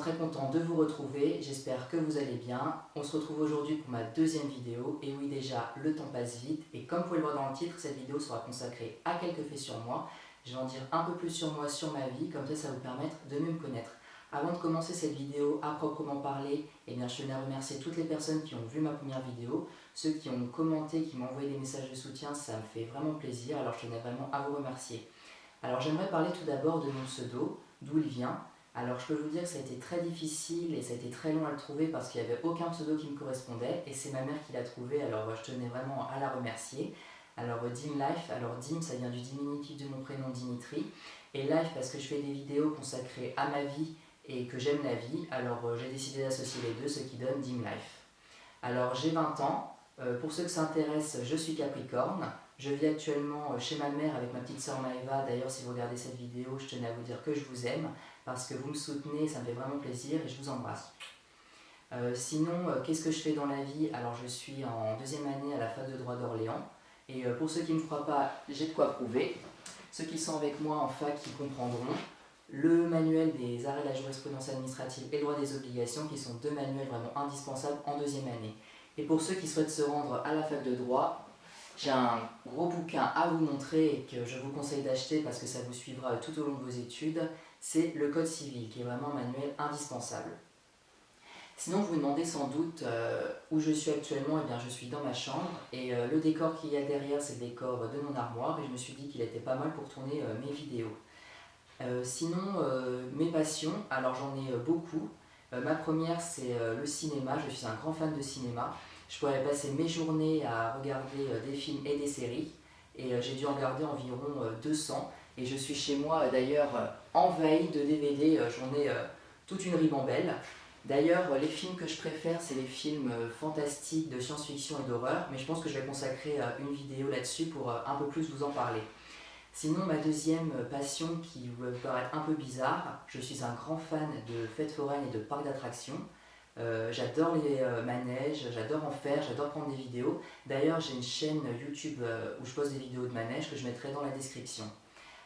très content de vous retrouver, j'espère que vous allez bien. On se retrouve aujourd'hui pour ma deuxième vidéo, et oui déjà, le temps passe vite, et comme vous pouvez le voir dans le titre, cette vidéo sera consacrée à quelques faits sur moi. Je vais en dire un peu plus sur moi, sur ma vie, comme ça va vous permettre de mieux me connaître. Avant de commencer cette vidéo à proprement parler, eh bien, je tenais à remercier toutes les personnes qui ont vu ma première vidéo, ceux qui ont commenté, qui m'ont envoyé des messages de soutien, ça me fait vraiment plaisir, alors je tenais vraiment à vous remercier. Alors j'aimerais parler tout d'abord de mon pseudo, d'où il vient. Alors je peux vous dire que ça a été très difficile et ça a été très long à le trouver parce qu'il n'y avait aucun pseudo qui me correspondait et c'est ma mère qui l'a trouvé, alors je tenais vraiment à la remercier. Alors Dim Life, alors Dim ça vient du diminutif de mon prénom Dimitri et Life parce que je fais des vidéos consacrées à ma vie et que j'aime la vie, alors j'ai décidé d'associer les deux, ce qui donne Dim Life. Alors j'ai 20 ans, pour ceux que ça intéresse, je suis Capricorne. Je vis actuellement chez ma mère avec ma petite soeur Maëva. D'ailleurs, si vous regardez cette vidéo, je tenais à vous dire que je vous aime parce que vous me soutenez, ça me fait vraiment plaisir et je vous embrasse. Sinon, qu'est-ce que je fais dans la vie? Alors, je suis en deuxième année à la fac de droit d'Orléans. Et pour ceux qui ne me croient pas, j'ai de quoi prouver. Ceux qui sont avec moi en fac qui comprendront le manuel des arrêts de la jurisprudence administrative et le droit des obligations, qui sont deux manuels vraiment indispensables en deuxième année. Et pour ceux qui souhaitent se rendre à la fac de droit, j'ai un gros bouquin à vous montrer et que je vous conseille d'acheter parce que ça vous suivra tout au long de vos études. C'est le Code civil, qui est vraiment un manuel indispensable. Sinon, vous vous demandez sans doute où je suis actuellement. Eh bien, je suis dans ma chambre et le décor qu'il y a derrière, c'est le décor de mon armoire et je me suis dit qu'il était pas mal pour tourner mes vidéos. Sinon, mes passions, alors j'en ai beaucoup. Ma première, c'est le cinéma. Je suis un grand fan de cinéma. Je pourrais passer mes journées à regarder des films et des séries et j'ai dû en regarder environ 200 et je suis chez moi d'ailleurs envahi de DVD, j'en ai toute une ribambelle. D'ailleurs, les films que je préfère, c'est les films fantastiques, de science-fiction et d'horreur, mais je pense que je vais consacrer une vidéo là-dessus pour un peu plus vous en parler. Sinon, ma deuxième passion qui vous paraît un peu bizarre, je suis un grand fan de fêtes foraines et de parcs d'attractions. J'adore les manèges, j'adore en faire, j'adore prendre des vidéos. D'ailleurs, j'ai une chaîne YouTube où je pose des vidéos de manèges que je mettrai dans la description.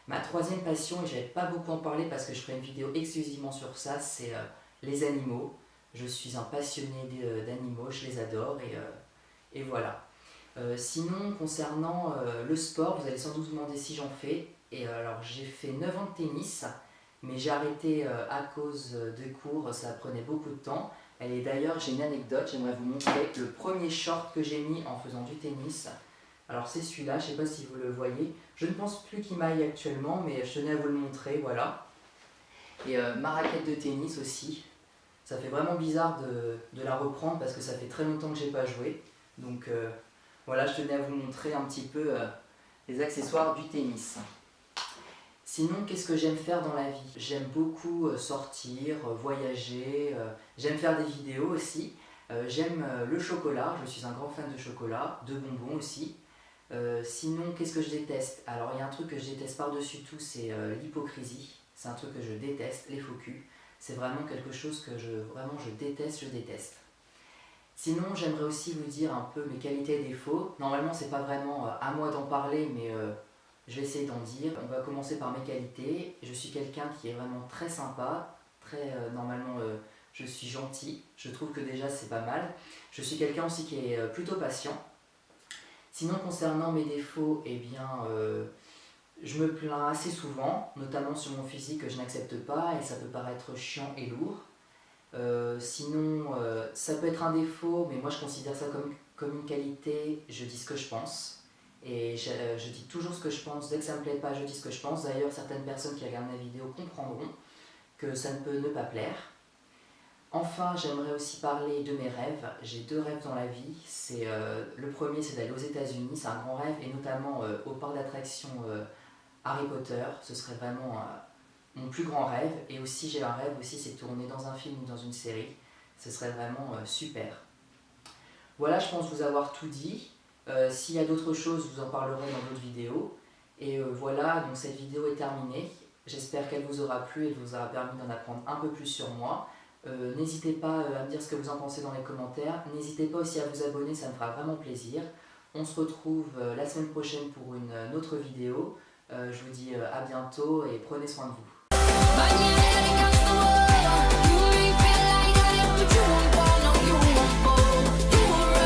Ma troisième passion, et je ne vais pas beaucoup en parler parce que je ferai une vidéo exclusivement sur ça, c'est les animaux. Je suis un passionné d'animaux, je les adore et voilà. Sinon, concernant le sport, vous allez sans doute vous demander si j'en fais. Et alors, j'ai fait 9 ans de tennis, mais j'ai arrêté à cause de cours, ça prenait beaucoup de temps. Et d'ailleurs, j'ai une anecdote, j'aimerais vous montrer le premier short que j'ai mis en faisant du tennis. Alors c'est celui-là, je ne sais pas si vous le voyez. Je ne pense plus qu'il m'aille actuellement, mais je tenais à vous le montrer, voilà. Et ma raquette de tennis aussi. Ça fait vraiment bizarre de la reprendre parce que ça fait très longtemps que je n'ai pas joué. Donc voilà, je tenais à vous montrer un petit peu les accessoires du tennis. Sinon, qu'est-ce que j'aime faire dans la vie? J'aime beaucoup sortir, voyager, j'aime faire des vidéos aussi. J'aime le chocolat, je suis un grand fan de chocolat, de bonbons aussi. Sinon, qu'est-ce que je déteste? Alors, il y a un truc que je déteste par-dessus tout, c'est l'hypocrisie. C'est un truc que je déteste, les faux culs. C'est vraiment quelque chose que je déteste, je déteste. Sinon, j'aimerais aussi vous dire un peu mes qualités et défauts. Normalement, c'est pas vraiment à moi d'en parler, mais je vais essayer d'en dire. On va commencer par mes qualités. Je suis quelqu'un qui est vraiment très sympa, normalement je suis gentil. Je trouve que déjà c'est pas mal. Je suis quelqu'un aussi qui est plutôt patient. Sinon, concernant mes défauts, eh bien, je me plains assez souvent, notamment sur mon physique que je n'accepte pas et ça peut paraître chiant et lourd. Sinon, ça peut être un défaut, mais moi je considère ça comme une qualité. Je dis ce que je pense et je dis toujours ce que je pense. Dès que ça me plaît pas, je dis ce que je pense. D'ailleurs, certaines personnes qui regardent ma vidéo comprendront que ça ne peut ne pas plaire. Enfin, j'aimerais aussi parler de mes rêves. J'ai deux rêves dans la vie. Le premier, c'est d'aller aux États-Unis, c'est un grand rêve, et notamment au parc d'attractions Harry Potter. Ce serait vraiment mon plus grand rêve. Et aussi, j'ai un rêve aussi, c'est de tourner dans un film ou dans une série. Ce serait vraiment super. Voilà, je pense vous avoir tout dit. S'il y a d'autres choses, je vous en parlerai dans d'autres vidéos. Et voilà, donc cette vidéo est terminée. J'espère qu'elle vous aura plu et vous aura permis d'en apprendre un peu plus sur moi. N'hésitez pas à me dire ce que vous en pensez dans les commentaires. N'hésitez pas aussi à vous abonner, ça me fera vraiment plaisir. On se retrouve la semaine prochaine pour une autre vidéo. Je vous dis à bientôt et prenez soin de vous.